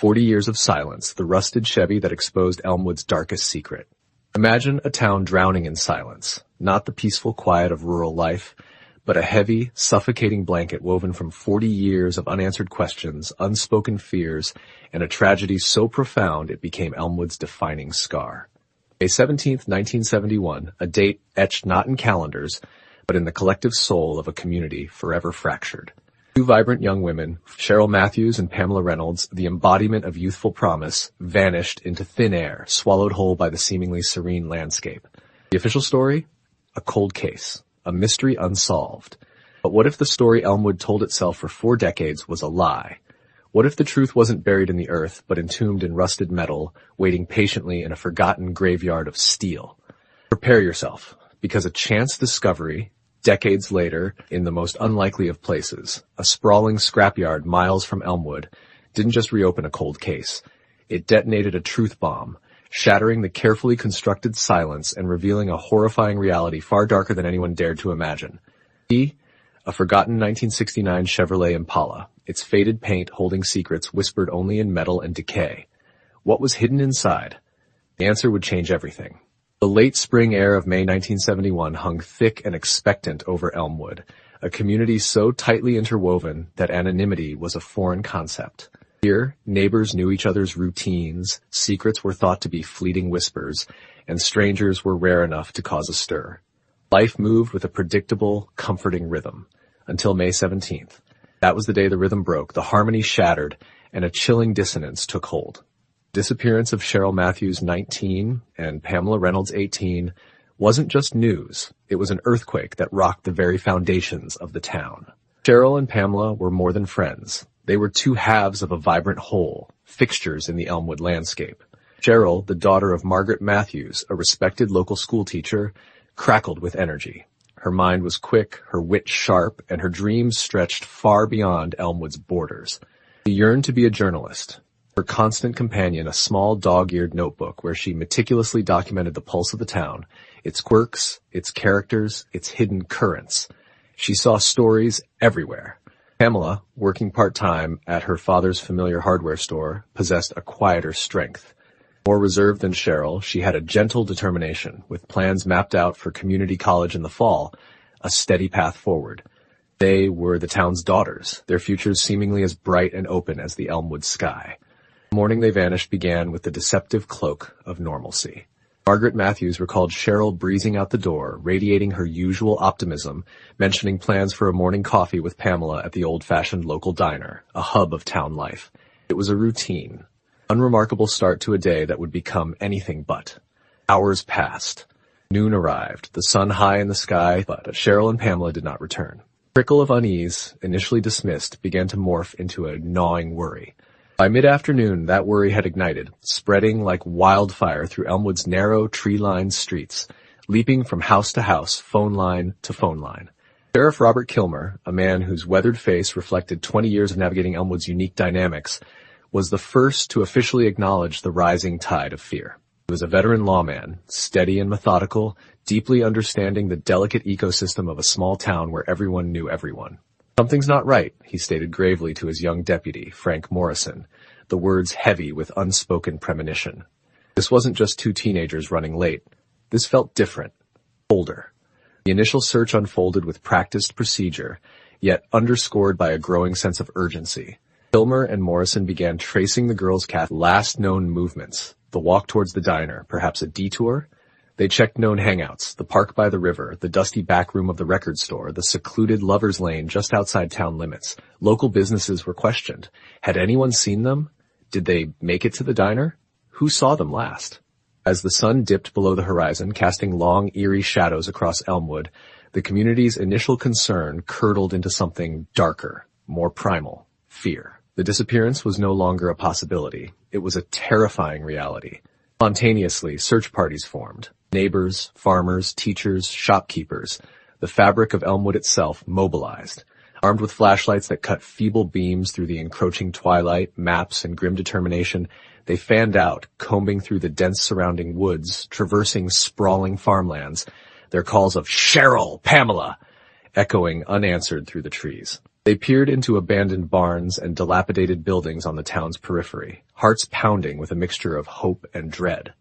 40 years of silence, the rusted Chevy that exposed Elmwood's darkest secret. Imagine a town drowning in silence, not the peaceful quiet of rural life, but a heavy, suffocating blanket woven from 40 years of unanswered questions, unspoken fears, and a tragedy so profound it became Elmwood's defining scar. May 17th, 1971, a date etched not in calendars, but in the collective soul of a community forever fractured. Two vibrant young women, Cheryl Matthews and Pamela Reynolds, the embodiment of youthful promise, vanished into thin air, swallowed whole by the seemingly serene landscape. The official story? A cold case. A mystery unsolved. But what if the story Elmwood told itself for 4 decades was a lie? What if the truth wasn't buried in the earth, but entombed in rusted metal, waiting patiently in a forgotten graveyard of steel? Prepare yourself, because a chance discovery, decades later, in the most unlikely of places, a sprawling scrapyard miles from Elmwood, didn't just reopen a cold case. It detonated a truth bomb, shattering the carefully constructed silence and revealing a horrifying reality far darker than anyone dared to imagine. A forgotten 1969 Chevrolet Impala, its faded paint holding secrets whispered only in metal and decay. What was hidden inside? The answer would change everything. The late spring air of May 1971 hung thick and expectant over Elmwood, a community so tightly interwoven that anonymity was a foreign concept. Here, neighbors knew each other's routines, secrets were thought to be fleeting whispers, and strangers were rare enough to cause a stir. Life moved with a predictable, comforting rhythm. Until May 17th. That was the day the rhythm broke, the harmony shattered, and a chilling dissonance took hold. Disappearance of Cheryl Matthews, 19, and Pamela Reynolds, 18, wasn't just news. It was an earthquake that rocked the very foundations of the town. Cheryl and Pamela were more than friends. They were two halves of a vibrant whole, fixtures in the Elmwood landscape. Cheryl, the daughter of Margaret Matthews, a respected local schoolteacher, crackled with energy. Her mind was quick, her wit sharp, and her dreams stretched far beyond Elmwood's borders. She yearned to be a journalist. Her constant companion, a small dog-eared notebook where she meticulously documented the pulse of the town, its quirks, its characters, its hidden currents. She saw stories everywhere. Pamela, working part-time at her father's familiar hardware store, possessed a quieter strength. More reserved than Cheryl, she had a gentle determination, with plans mapped out for community college in the fall, a steady path forward. They were the town's daughters, their futures seemingly as bright and open as the Elmwood sky. The morning they vanished began with the deceptive cloak of normalcy. Margaret Matthews recalled Cheryl breezing out the door, radiating her usual optimism, mentioning plans for a morning coffee with Pamela at the old-fashioned local diner, a hub of town life. It was a routine, unremarkable start to a day that would become anything but. Hours passed. Noon arrived, the sun high in the sky, but Cheryl and Pamela did not return. A trickle of unease, initially dismissed, began to morph into a gnawing worry. By mid-afternoon, that worry had ignited, spreading like wildfire through Elmwood's narrow, tree-lined streets, leaping from house to house, phone line to phone line. Sheriff Robert Kilmer, a man whose weathered face reflected 20 years of navigating Elmwood's unique dynamics, was the first to officially acknowledge the rising tide of fear. He was a veteran lawman, steady and methodical, deeply understanding the delicate ecosystem of a small town where everyone knew everyone. "Something's not right," he stated gravely to his young deputy, Frank Morrison, the words heavy with unspoken premonition. This wasn't just two teenagers running late. This felt different, older. The initial search unfolded with practiced procedure, yet underscored by a growing sense of urgency. Kilmer and Morrison began tracing the girls' last known movements, the walk towards the diner, perhaps a detour. They checked known hangouts, the park by the river, the dusty back room of the record store, the secluded lover's lane just outside town limits. Local businesses were questioned. Had anyone seen them? Did they make it to the diner? Who saw them last? As the sun dipped below the horizon, casting long, eerie shadows across Elmwood, the community's initial concern curdled into something darker, more primal, fear. The disappearance was no longer a possibility. It was a terrifying reality. Spontaneously, search parties formed. Neighbors, farmers, teachers, shopkeepers. The fabric of Elmwood itself mobilized. Armed with flashlights that cut feeble beams through the encroaching twilight, maps, and grim determination, they fanned out, combing through the dense surrounding woods, traversing sprawling farmlands, their calls of "Cheryl! Pamela!" echoing unanswered through the trees. They peered into abandoned barns and dilapidated buildings on the town's periphery, hearts pounding with a mixture of hope and dread.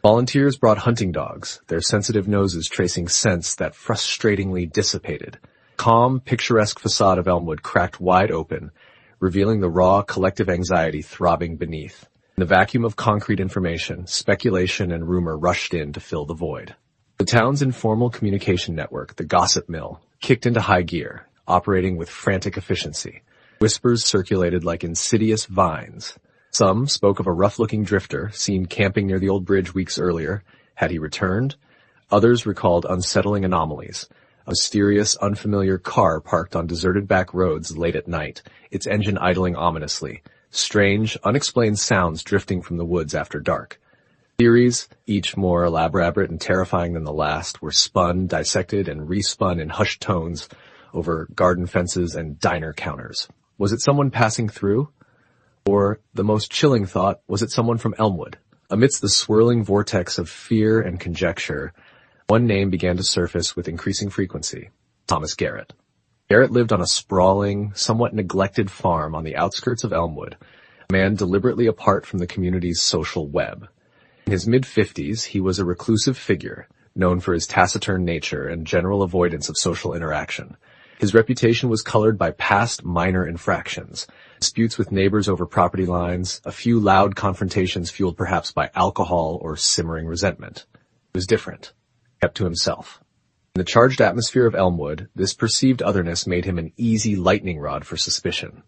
Volunteers brought hunting dogs, their sensitive noses tracing scents that frustratingly dissipated. Calm, picturesque facade of Elmwood cracked wide open, revealing the raw, collective anxiety throbbing beneath. In the vacuum of concrete information, speculation and rumor rushed in to fill the void. The town's informal communication network, the gossip mill, kicked into high gear, operating with frantic efficiency. Whispers circulated like insidious vines. Some spoke of a rough-looking drifter seen camping near the old bridge weeks earlier. Had he returned? Others recalled unsettling anomalies. A mysterious, unfamiliar car parked on deserted back roads late at night, its engine idling ominously. Strange, unexplained sounds drifting from the woods after dark. Theories, each more elaborate and terrifying than the last, were spun, dissected, and respun in hushed tones over garden fences and diner counters. Was it someone passing through? Or, the most chilling thought, was it someone from Elmwood? Amidst the swirling vortex of fear and conjecture, one name began to surface with increasing frequency: Thomas Garrett. Garrett lived on a sprawling, somewhat neglected farm on the outskirts of Elmwood, a man deliberately apart from the community's social web. In his mid-50s, he was a reclusive figure, known for his taciturn nature and general avoidance of social interaction. His reputation was colored by past minor infractions, disputes with neighbors over property lines, a few loud confrontations fueled perhaps by alcohol or simmering resentment. He was different, kept to himself. In the charged atmosphere of Elmwood, this perceived otherness made him an easy lightning rod for suspicion.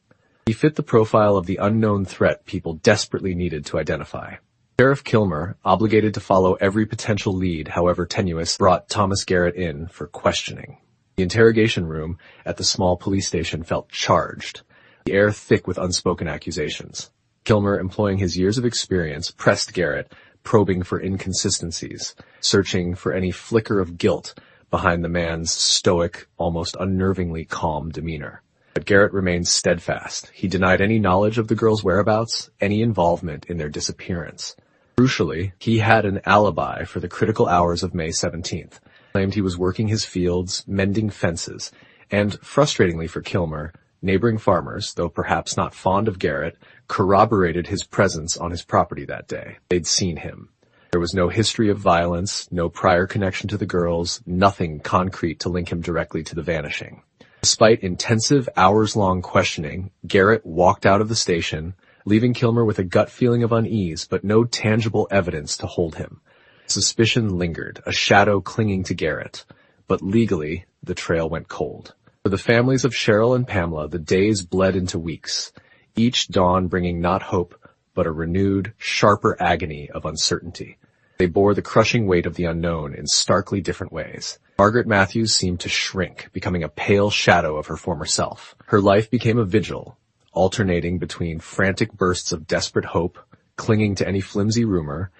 He fit the profile of the unknown threat people desperately needed to identify. Sheriff Kilmer, obligated to follow every potential lead, however tenuous, brought Thomas Garrett in for questioning. The interrogation room at the small police station felt charged, the air thick with unspoken accusations. Kilmer, employing his years of experience, pressed Garrett, probing for inconsistencies, searching for any flicker of guilt behind the man's stoic, almost unnervingly calm demeanor. But Garrett remained steadfast. He denied any knowledge of the girls' whereabouts, any involvement in their disappearance. Crucially, he had an alibi for the critical hours of May 17th. Claimed he was working his fields, mending fences, and, frustratingly for Kilmer, neighboring farmers, though perhaps not fond of Garrett, corroborated his presence on his property that day. They'd seen him. There was no history of violence, no prior connection to the girls, nothing concrete to link him directly to the vanishing. Despite intensive, hours-long questioning, Garrett walked out of the station, leaving Kilmer with a gut feeling of unease, but no tangible evidence to hold him. Suspicion lingered, a shadow clinging to Garrett, but legally, the trail went cold. For the families of Cheryl and Pamela, the days bled into weeks, each dawn bringing not hope, but a renewed, sharper agony of uncertainty. They bore the crushing weight of the unknown in starkly different ways. Margaret Matthews seemed to shrink, becoming a pale shadow of her former self. Her life became a vigil, alternating between frantic bursts of desperate hope, clinging to any flimsy rumor,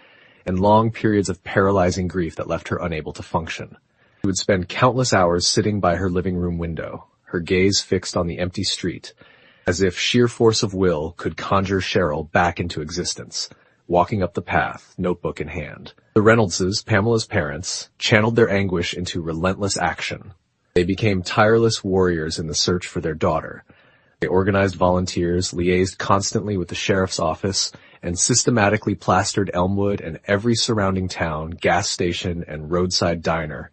and long periods of paralyzing grief that left her unable to function. She would spend countless hours sitting by her living room window, her gaze fixed on the empty street, as if sheer force of will could conjure Cheryl back into existence, walking up the path, notebook in hand. The Reynoldses, Pamela's parents, channeled their anguish into relentless action. They became tireless warriors in the search for their daughter. They organized volunteers, liaised constantly with the sheriff's office, and systematically plastered Elmwood and every surrounding town, gas station, and roadside diner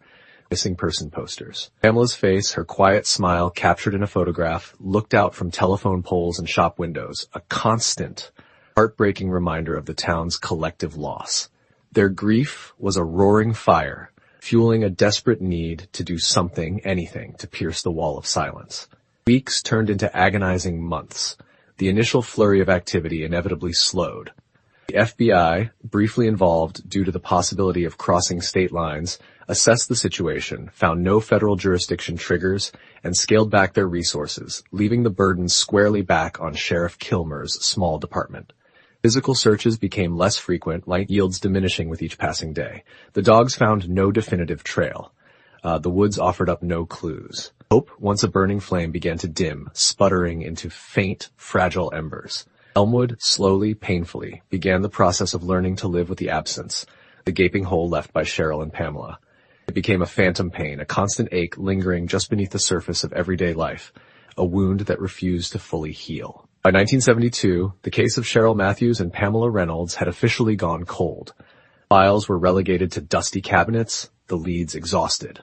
missing person posters. Pamela's face, her quiet smile captured in a photograph, looked out from telephone poles and shop windows, a constant, heartbreaking reminder of the town's collective loss. Their grief was a roaring fire, fueling a desperate need to do something, anything, to pierce the wall of silence. Weeks turned into agonizing months. The initial flurry of activity inevitably slowed. The FBI, briefly involved due to the possibility of crossing state lines, assessed the situation, found no federal jurisdiction triggers, and scaled back their resources, leaving the burden squarely back on Sheriff Kilmer's small department. Physical searches became less frequent, light yields diminishing with each passing day. The dogs found no definitive trail. The woods offered up no clues. Hope, once a burning flame, began to dim, sputtering into faint, fragile embers. Elmwood, slowly, painfully, began the process of learning to live with the absence, the gaping hole left by Cheryl and Pamela. It became a phantom pain, a constant ache lingering just beneath the surface of everyday life, a wound that refused to fully heal. By 1972, the case of Cheryl Matthews and Pamela Reynolds had officially gone cold. Files were relegated to dusty cabinets, the leads exhausted.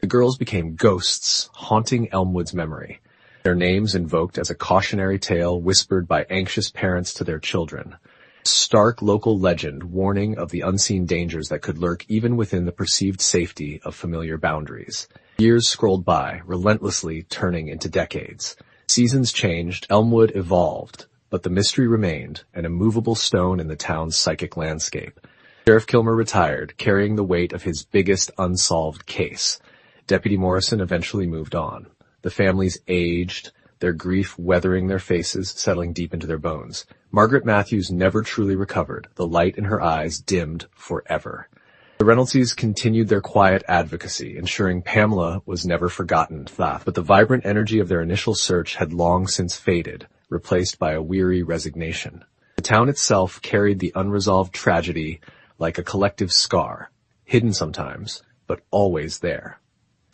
The girls became ghosts, haunting Elmwood's memory, their names invoked as a cautionary tale whispered by anxious parents to their children. Stark local legend warning of the unseen dangers that could lurk even within the perceived safety of familiar boundaries. Years scrolled by, relentlessly turning into decades. Seasons changed, Elmwood evolved, but the mystery remained, an immovable stone in the town's psychic landscape. Sheriff Kilmer retired, carrying the weight of his biggest unsolved case. Deputy Morrison eventually moved on. The families aged, their grief weathering their faces, settling deep into their bones. Margaret Matthews never truly recovered, the light in her eyes dimmed forever. The Reynoldses continued their quiet advocacy, ensuring Pamela was never forgotten, but the vibrant energy of their initial search had long since faded, replaced by a weary resignation. The town itself carried the unresolved tragedy like a collective scar, hidden sometimes, but always there.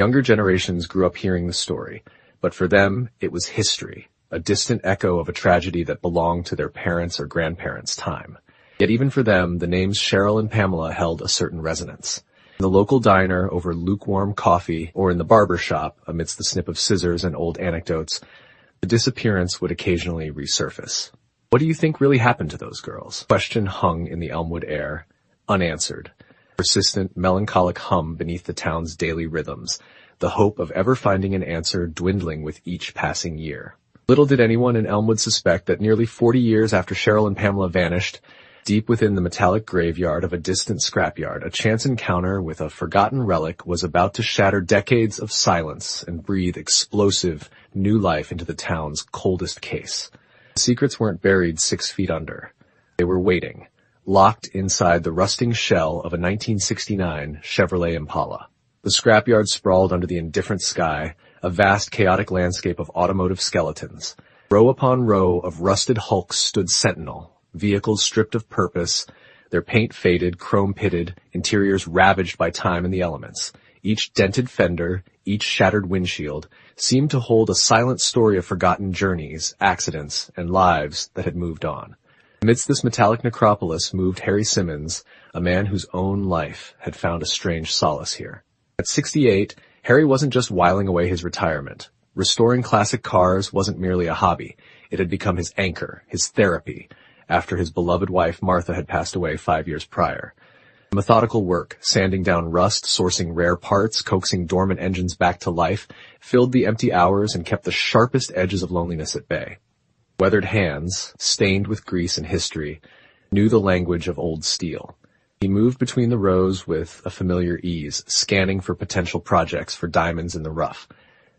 Younger generations grew up hearing the story, but for them it was history, a distant echo of a tragedy that belonged to their parents' or grandparents' time. Yet even for them, the names Cheryl and Pamela held a certain resonance. In the local diner over lukewarm coffee, or in the barber shop amidst the snip of scissors and old anecdotes, the disappearance would occasionally resurface. What do you think really happened to those girls? The question hung in the Elmwood air, unanswered. Persistent, melancholic hum beneath the town's daily rhythms, the hope of ever finding an answer dwindling with each passing year. Little did anyone in Elmwood suspect that nearly 40 years after Cheryl and Pamela vanished, deep within the metallic graveyard of a distant scrapyard, a chance encounter with a forgotten relic was about to shatter decades of silence and breathe explosive, new life into the town's coldest case. The secrets weren't buried 6 feet under. They were waiting, locked inside the rusting shell of a 1969 Chevrolet Impala. The scrapyard sprawled under the indifferent sky, a vast chaotic landscape of automotive skeletons. Row upon row of rusted hulks stood sentinel, vehicles stripped of purpose, their paint faded, chrome-pitted, interiors ravaged by time and the elements. Each dented fender, each shattered windshield, seemed to hold a silent story of forgotten journeys, accidents, and lives that had moved on. Amidst this metallic necropolis moved Harry Simmons, a man whose own life had found a strange solace here. At 68, Harry wasn't just whiling away his retirement. Restoring classic cars wasn't merely a hobby. It had become his anchor, his therapy, after his beloved wife Martha had passed away 5 years prior. Methodical work, sanding down rust, sourcing rare parts, coaxing dormant engines back to life, filled the empty hours and kept the sharpest edges of loneliness at bay. Weathered hands, stained with grease and history, knew the language of old steel. He moved between the rows with a familiar ease, scanning for potential projects for diamonds in the rough.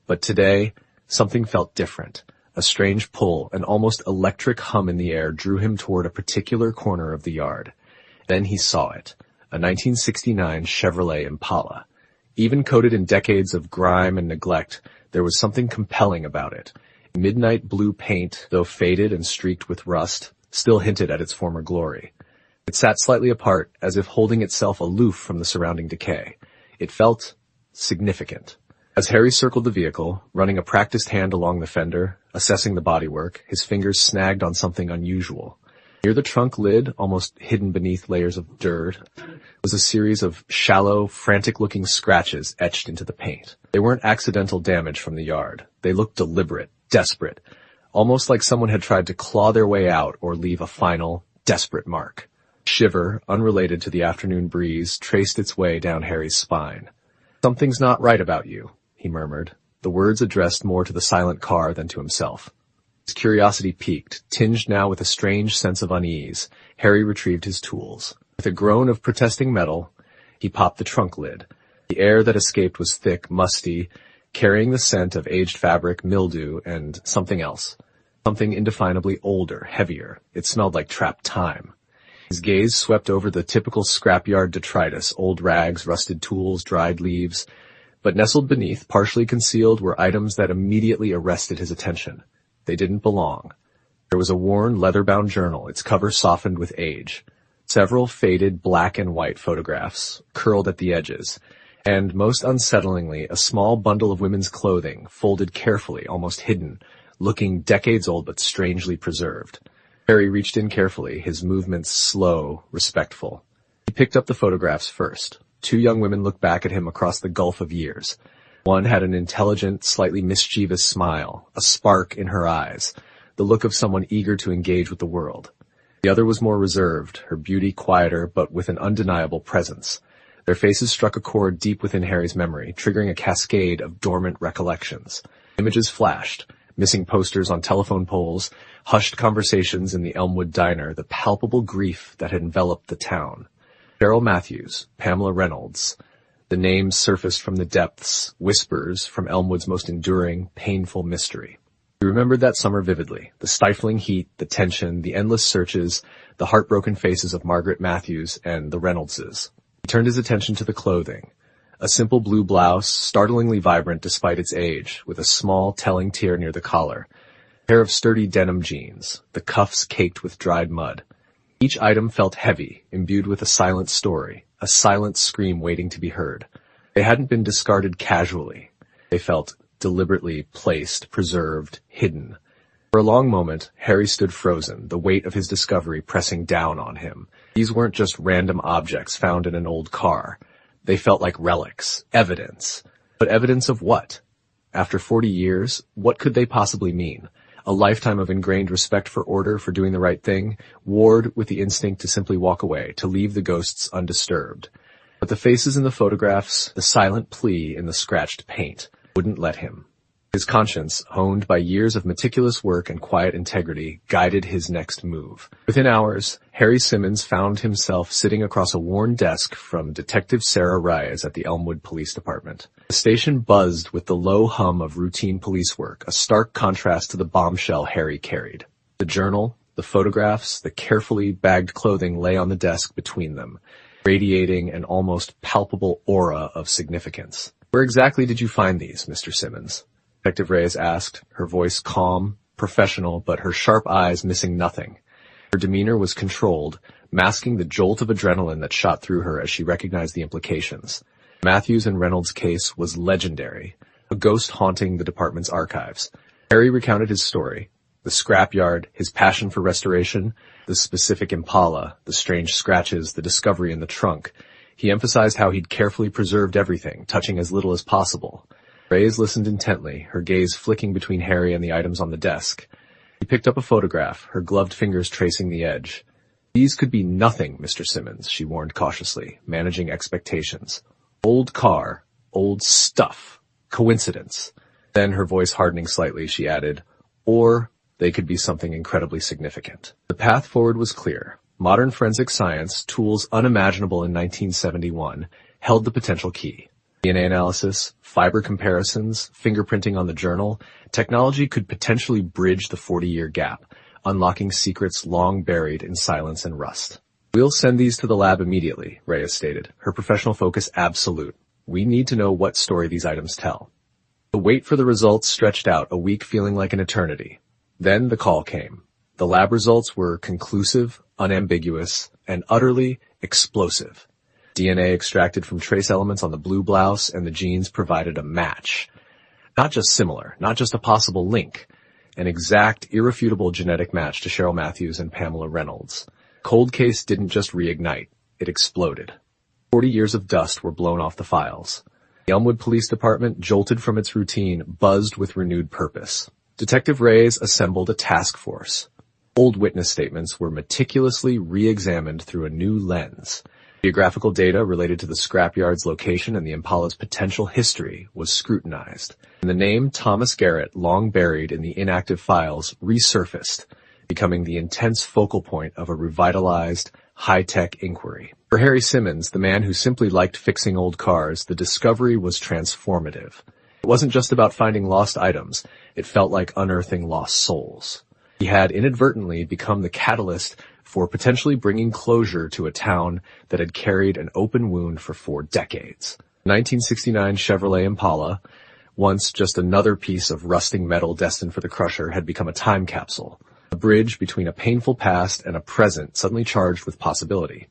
But today, something felt different. A strange pull, an almost electric hum in the air drew him toward a particular corner of the yard. Then he saw it, a 1969 Chevrolet Impala. Even coated in decades of grime and neglect, there was something compelling about it. Midnight blue paint, though faded and streaked with rust, still hinted at its former glory. It sat slightly apart, as if holding itself aloof from the surrounding decay. It felt significant. As Harry circled the vehicle, running a practiced hand along the fender, assessing the bodywork, his fingers snagged on something unusual. Near the trunk lid, almost hidden beneath layers of dirt, was a series of shallow, frantic-looking scratches etched into the paint. They weren't accidental damage from the yard. They looked deliberate, desperate, almost like someone had tried to claw their way out or leave a final, desperate mark. A shiver, unrelated to the afternoon breeze, traced its way down Harry's spine. "Something's not right about you," he murmured, the words addressed more to the silent car than to himself. His curiosity piqued, tinged now with a strange sense of unease. Harry retrieved his tools. With a groan of protesting metal, he popped the trunk lid. The air that escaped was thick, musty, carrying the scent of aged fabric, mildew, and something else. Something indefinably older, heavier. It smelled like trapped time. His gaze swept over the typical scrapyard detritus, old rags, rusted tools, dried leaves. But nestled beneath, partially concealed, were items that immediately arrested his attention. They didn't belong. There was a worn, leather-bound journal, its cover softened with age. Several faded black and white photographs, curled at the edges, And most unsettlingly, a small bundle of women's clothing, folded carefully, almost hidden, looking decades old but strangely preserved. Harry reached in carefully, his movements slow, respectful. He picked up the photographs first. Two young women looked back at him across the gulf of years. One had an intelligent, slightly mischievous smile, a spark in her eyes, the look of someone eager to engage with the world. The other was more reserved, her beauty quieter but with an undeniable presence. Their faces struck a chord deep within Harry's memory, triggering a cascade of dormant recollections. Images flashed, missing posters on telephone poles, hushed conversations in the Elmwood diner, the palpable grief that had enveloped the town. Cheryl Matthews, Pamela Reynolds. The names surfaced from the depths, whispers from Elmwood's most enduring, painful mystery. He remembered that summer vividly, the stifling heat, the tension, the endless searches, the heartbroken faces of Margaret Matthews and the Reynoldses. He turned his attention to the clothing. A simple blue blouse, startlingly vibrant despite its age, with a small, telling tear near the collar. A pair of sturdy denim jeans, the cuffs caked with dried mud. Each item felt heavy, imbued with a silent story, a silent scream waiting to be heard. They hadn't been discarded casually. They felt deliberately placed, preserved, hidden. For a long moment, Harry stood frozen, the weight of his discovery pressing down on him. These weren't just random objects found in an old car. They felt like relics, evidence. But evidence of what? After 40 years, what could they possibly mean? A lifetime of ingrained respect for order, for doing the right thing, warred with the instinct to simply walk away, to leave the ghosts undisturbed. But the faces in the photographs, the silent plea in the scratched paint, wouldn't let him. His conscience, honed by years of meticulous work and quiet integrity, guided his next move. Within hours, Harry Simmons found himself sitting across a worn desk from Detective Sarah Reyes at the Elmwood Police Department. The station buzzed with the low hum of routine police work, a stark contrast to the bombshell Harry carried. The journal, the photographs, the carefully bagged clothing lay on the desk between them, radiating an almost palpable aura of significance. "Where exactly did you find these, Mr. Simmons?" Detective Reyes asked, her voice calm, professional, but her sharp eyes missing nothing. Her demeanor was controlled, masking the jolt of adrenaline that shot through her as she recognized the implications. Matthews and Reynolds' case was legendary, a ghost haunting the department's archives. Harry recounted his story, the scrapyard, his passion for restoration, the specific Impala, the strange scratches, the discovery in the trunk. He emphasized how he'd carefully preserved everything, touching as little as possible. Reyes listened intently, her gaze flicking between Harry and the items on the desk. He picked up a photograph, her gloved fingers tracing the edge. "These could be nothing, Mr. Simmons," she warned cautiously, managing expectations. "Old car, old stuff, coincidence." Then, her voice hardening slightly, she added, "Or they could be something incredibly significant." The path forward was clear. Modern forensic science, tools unimaginable in 1971, held the potential key. DNA analysis, fiber comparisons, fingerprinting on the journal, technology could potentially bridge the 40-year gap, unlocking secrets long buried in silence and rust. "We'll send these to the lab immediately," Reyes stated, her professional focus absolute. "We need to know what story these items tell." The wait for the results stretched out, a week feeling like an eternity. Then the call came. The lab results were conclusive, unambiguous, and utterly explosive. DNA extracted from trace elements on the blue blouse and the jeans provided a match. Not just similar, not just a possible link. An exact, irrefutable genetic match to Cheryl Matthews and Pamela Reynolds. Cold case didn't just reignite, it exploded. 40 years of dust were blown off the files. The Elmwood Police Department, jolted from its routine, buzzed with renewed purpose. Detective Reyes assembled a task force. Old witness statements were meticulously re-examined through a new lens. Geographical data related to the scrapyard's location and the Impala's potential history was scrutinized. And the name Thomas Garrett, long buried in the inactive files, resurfaced, becoming the intense focal point of a revitalized, high-tech inquiry. For Harry Simmons, the man who simply liked fixing old cars, the discovery was transformative. It wasn't just about finding lost items, it felt like unearthing lost souls. He had inadvertently become the catalyst for potentially bringing closure to a town that had carried an open wound for 4 decades. 1969 Chevrolet Impala, once just another piece of rusting metal destined for the crusher, had become a time capsule, a bridge between a painful past and a present suddenly charged with possibility.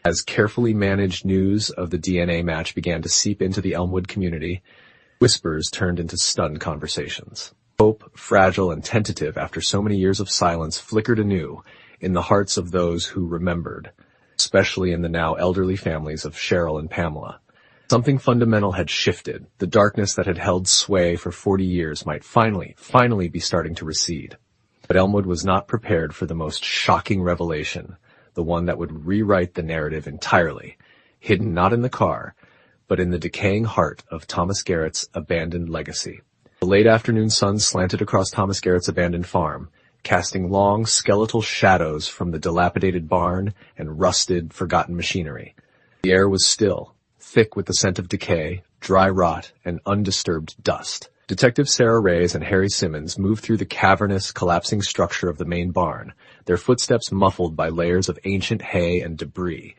As carefully managed news of the DNA match began to seep into the Elmwood community, whispers turned into stunned conversations. Hope, fragile and tentative after so many years of silence, flickered anew in the hearts of those who remembered, especially in the now elderly families of Cheryl and Pamela. Something fundamental had shifted. The darkness that had held sway for 40 years might finally be starting to recede. But Elmwood was not prepared for the most shocking revelation, the one that would rewrite the narrative entirely, hidden not in the car, but in the decaying heart of Thomas Garrett's abandoned legacy. The late afternoon sun slanted across Thomas Garrett's abandoned farm, casting long, skeletal shadows from the dilapidated barn and rusted, forgotten machinery. The air was still, thick with the scent of decay, dry rot, and undisturbed dust. Detective Sarah Reyes and Harry Simmons moved through the cavernous, collapsing structure of the main barn, their footsteps muffled by layers of ancient hay and debris.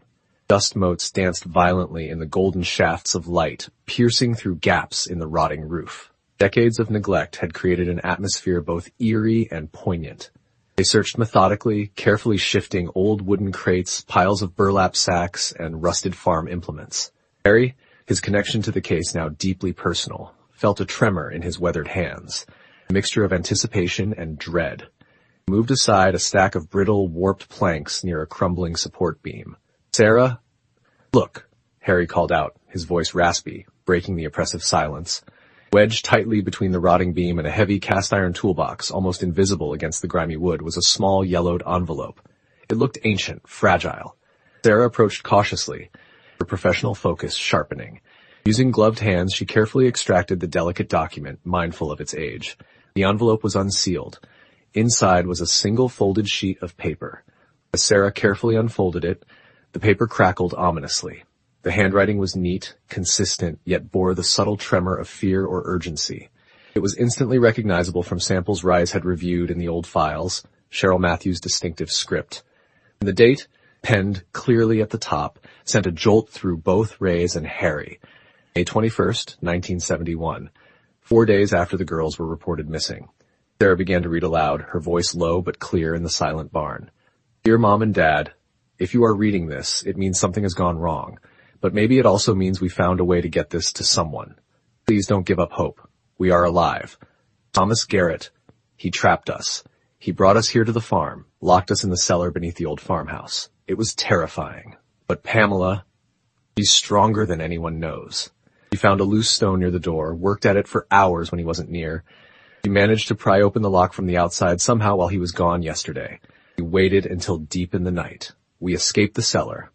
Dust motes danced violently in the golden shafts of light, piercing through gaps in the rotting roof. Decades of neglect had created an atmosphere both eerie and poignant. They searched methodically, carefully shifting old wooden crates, piles of burlap sacks, and rusted farm implements. Harry, his connection to the case now deeply personal, felt a tremor in his weathered hands, a mixture of anticipation and dread. He moved aside a stack of brittle, warped planks near a crumbling support beam. "Sarah?" "Look," Harry called out, his voice raspy, breaking the oppressive silence. Wedged tightly between the rotting beam and a heavy cast-iron toolbox, almost invisible against the grimy wood, was a small yellowed envelope. It looked ancient, fragile. Sarah approached cautiously, her professional focus sharpening. Using gloved hands, she carefully extracted the delicate document, mindful of its age. The envelope was unsealed. Inside was a single folded sheet of paper. As Sarah carefully unfolded it, the paper crackled ominously. The handwriting was neat, consistent, yet bore the subtle tremor of fear or urgency. It was instantly recognizable from samples Reyes had reviewed in the old files, Cheryl Matthews' distinctive script. And the date, penned clearly at the top, sent a jolt through both Reyes and Harry. May 21st, 1971, 4 days after the girls were reported missing. Sarah began to read aloud, her voice low but clear in the silent barn. "Dear Mom and Dad, if you are reading this, it means something has gone wrong. But maybe it also means we found a way to get this to someone. Please don't give up hope. We are alive. Thomas Garrett, he trapped us. He brought us here to the farm, locked us in the cellar beneath the old farmhouse. It was terrifying. But Pamela, she's stronger than anyone knows." He found a loose stone near the door, worked at it for hours when he wasn't near. He managed to pry open the lock from the outside somehow while he was gone yesterday. He waited until deep in the night. We escaped the cellar.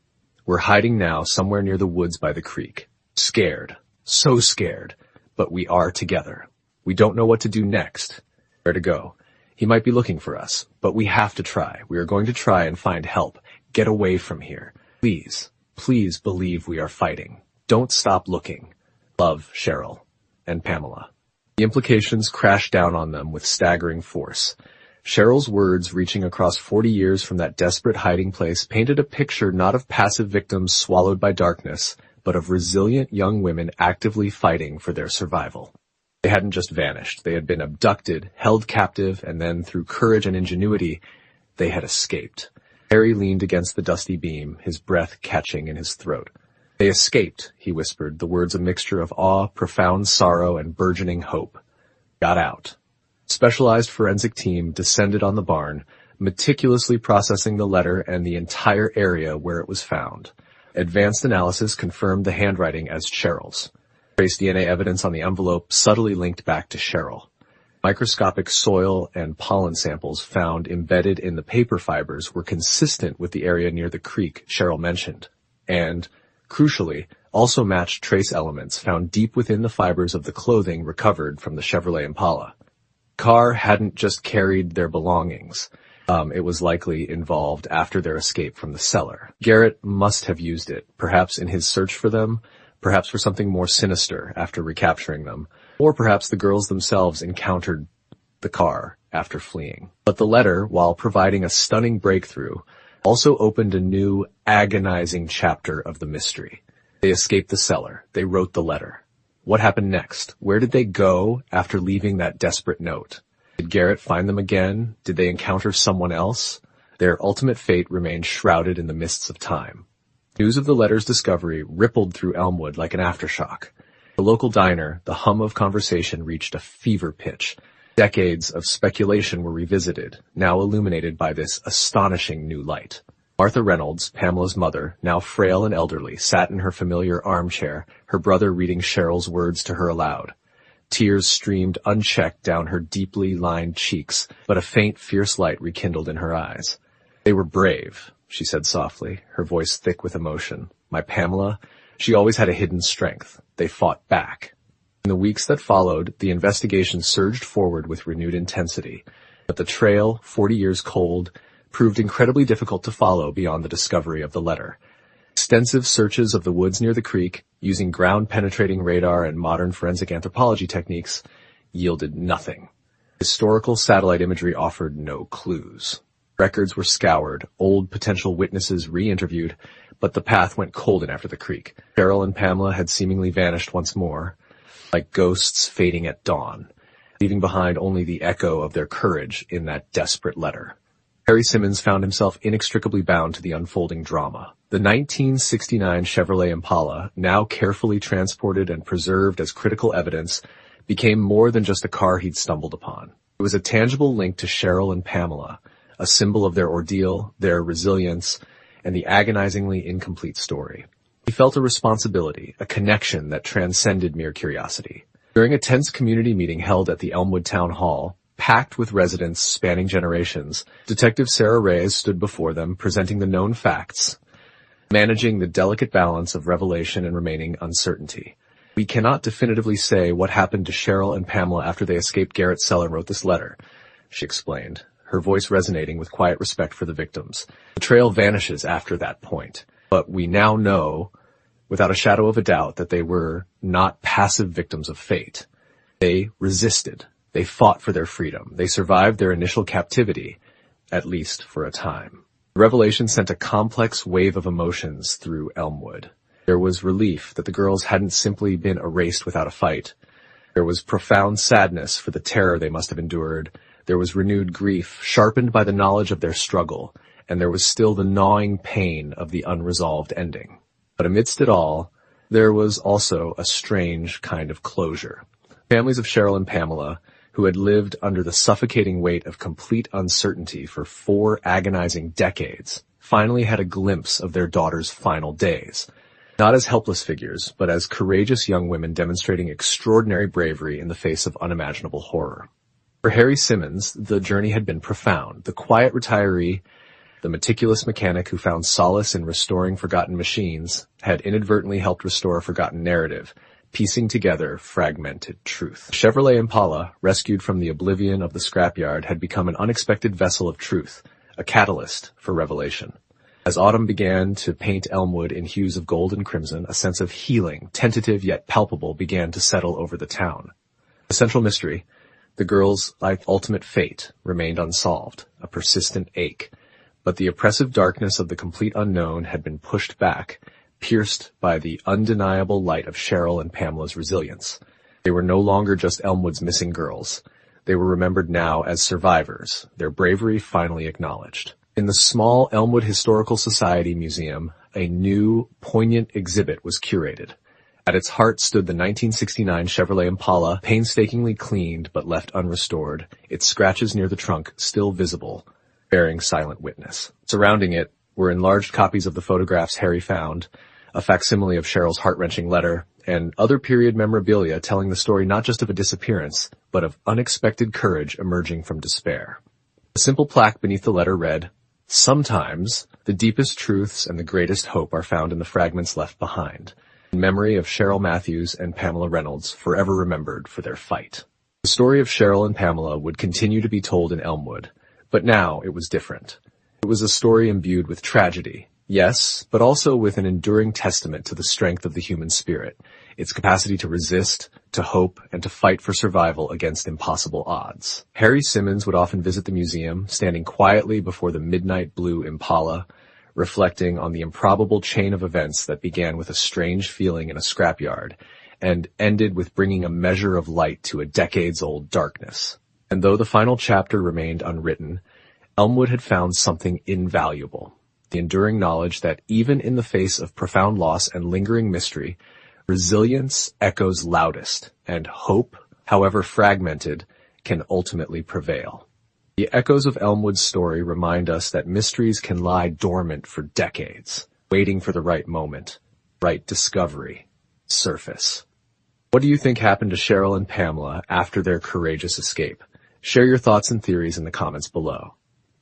We're hiding now somewhere near the woods by the creek. Scared. So scared. But we are together. We don't know what to do next. Where to go. He might be looking for us, but we have to try. We are going to try and find help. Get away from here. Please, please believe we are fighting. Don't stop looking. Love, Cheryl and Pamela. The implications crashed down on them with staggering force. Cheryl's words, reaching across 40 years from that desperate hiding place, painted a picture not of passive victims swallowed by darkness, but of resilient young women actively fighting for their survival. They hadn't just vanished. They had been abducted, held captive, and then, through courage and ingenuity, they had escaped. Harry leaned against the dusty beam, his breath catching in his throat. "They escaped," he whispered, the words a mixture of awe, profound sorrow, and burgeoning hope. "Got out." Specialized forensic team descended on the barn, meticulously processing the letter and the entire area where it was found. Advanced analysis confirmed the handwriting as Cheryl's. Trace DNA evidence on the envelope subtly linked back to Cheryl. Microscopic soil and pollen samples found embedded in the paper fibers were consistent with the area near the creek Cheryl mentioned, and, crucially, also matched trace elements found deep within the fibers of the clothing recovered from the Chevrolet Impala. The car hadn't just carried their belongings. It was likely involved after their escape from the cellar. Garrett must have used it, perhaps in his search for them, perhaps for something more sinister after recapturing them, or perhaps the girls themselves encountered the car after fleeing. But the letter, while providing a stunning breakthrough, also opened a new, agonizing chapter of the mystery. They escaped the cellar. They wrote the letter. What happened next? Where did they go after leaving that desperate note? Did Garrett find them again? Did they encounter someone else? Their ultimate fate remained shrouded in the mists of time. News of the letter's discovery rippled through Elmwood like an aftershock. The local diner, the hum of conversation reached a fever pitch. Decades of speculation were revisited, now illuminated by this astonishing new light. Martha Reynolds, Pamela's mother, now frail and elderly, sat in her familiar armchair, her brother reading Cheryl's words to her aloud. Tears streamed unchecked down her deeply lined cheeks, but a faint, fierce light rekindled in her eyes. "They were brave," she said softly, her voice thick with emotion. "My Pamela, she always had a hidden strength. They fought back." In the weeks that followed, the investigation surged forward with renewed intensity, but the trail, 40 years cold, proved incredibly difficult to follow beyond the discovery of the letter. Extensive searches of the woods near the creek, using ground-penetrating radar and modern forensic anthropology techniques, yielded nothing. Historical satellite imagery offered no clues. Records were scoured, old potential witnesses re-interviewed, but the path went cold in after the creek. Cheryl and Pamela had seemingly vanished once more, like ghosts fading at dawn, leaving behind only the echo of their courage in that desperate letter. Harry Simmons found himself inextricably bound to the unfolding drama. The 1969 Chevrolet Impala, now carefully transported and preserved as critical evidence, became more than just a car he'd stumbled upon. It was a tangible link to Cheryl and Pamela, a symbol of their ordeal, their resilience, and the agonizingly incomplete story. He felt a responsibility, a connection that transcended mere curiosity. During a tense community meeting held at the Elmwood Town Hall, packed with residents spanning generations, Detective Sarah Reyes stood before them, presenting the known facts, managing the delicate balance of revelation and remaining uncertainty. "We cannot definitively say what happened to Cheryl and Pamela after they escaped Garrett's cellar and wrote this letter," she explained, her voice resonating with quiet respect for the victims. "The trail vanishes after that point, but we now know, without a shadow of a doubt, that they were not passive victims of fate. They resisted. They fought for their freedom. They survived their initial captivity, at least for a time." The revelation sent a complex wave of emotions through Elmwood. There was relief that the girls hadn't simply been erased without a fight. There was profound sadness for the terror they must have endured. There was renewed grief, sharpened by the knowledge of their struggle, and there was still the gnawing pain of the unresolved ending. But amidst it all, there was also a strange kind of closure. Families of Cheryl and Pamela, who had lived under the suffocating weight of complete uncertainty for 4 agonizing decades, finally had a glimpse of their daughter's final days. Not as helpless figures, but as courageous young women demonstrating extraordinary bravery in the face of unimaginable horror. For Harry Simmons, the journey had been profound. The quiet retiree, the meticulous mechanic who found solace in restoring forgotten machines, had inadvertently helped restore a forgotten narrative, piecing together fragmented truth. Chevrolet Impala, rescued from the oblivion of the scrapyard, had become an unexpected vessel of truth, a catalyst for revelation. As autumn began to paint Elmwood in hues of gold and crimson, a sense of healing, tentative yet palpable, began to settle over the town. The central mystery, the girls' ultimate fate, remained unsolved, a persistent ache, but the oppressive darkness of the complete unknown had been pushed back, pierced by the undeniable light of Cheryl and Pamela's resilience. They were no longer just Elmwood's missing girls. They were remembered now as survivors, their bravery finally acknowledged. In the small Elmwood Historical Society Museum, a new, poignant exhibit was curated. At its heart stood the 1969 Chevrolet Impala, painstakingly cleaned but left unrestored, its scratches near the trunk still visible, bearing silent witness. Surrounding it were enlarged copies of the photographs Harry found, a facsimile of Cheryl's heart-wrenching letter, and other period memorabilia telling the story not just of a disappearance, but of unexpected courage emerging from despair. A simple plaque beneath the letter read, "Sometimes the deepest truths and the greatest hope are found in the fragments left behind. In memory of Cheryl Matthews and Pamela Reynolds, forever remembered for their fight." The story of Cheryl and Pamela would continue to be told in Elmwood, but now it was different. It was a story imbued with tragedy, yes, but also with an enduring testament to the strength of the human spirit, its capacity to resist, to hope, and to fight for survival against impossible odds. Harry Simmons would often visit the museum, standing quietly before the midnight blue Impala, reflecting on the improbable chain of events that began with a strange feeling in a scrapyard and ended with bringing a measure of light to a decades-old darkness. And though the final chapter remained unwritten, Elmwood had found something invaluable. the enduring knowledge that even in the face of profound loss and lingering mystery, resilience echoes loudest, and hope, however fragmented, can ultimately prevail. The echoes of Elmwood's story remind us that mysteries can lie dormant for decades, waiting for the right moment, right discovery, surface. What do you think happened to Cheryl and Pamela after their courageous escape? Share your thoughts and theories in the comments below.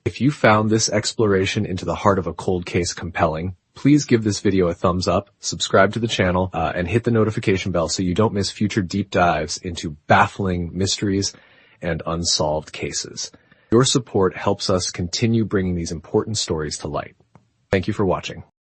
If you found this exploration into the heart of a cold case compelling, please give this video a thumbs up, subscribe to the channel, and hit the notification bell so you don't miss future deep dives into baffling mysteries and unsolved cases. Your support helps us continue bringing these important stories to light. Thank you for watching.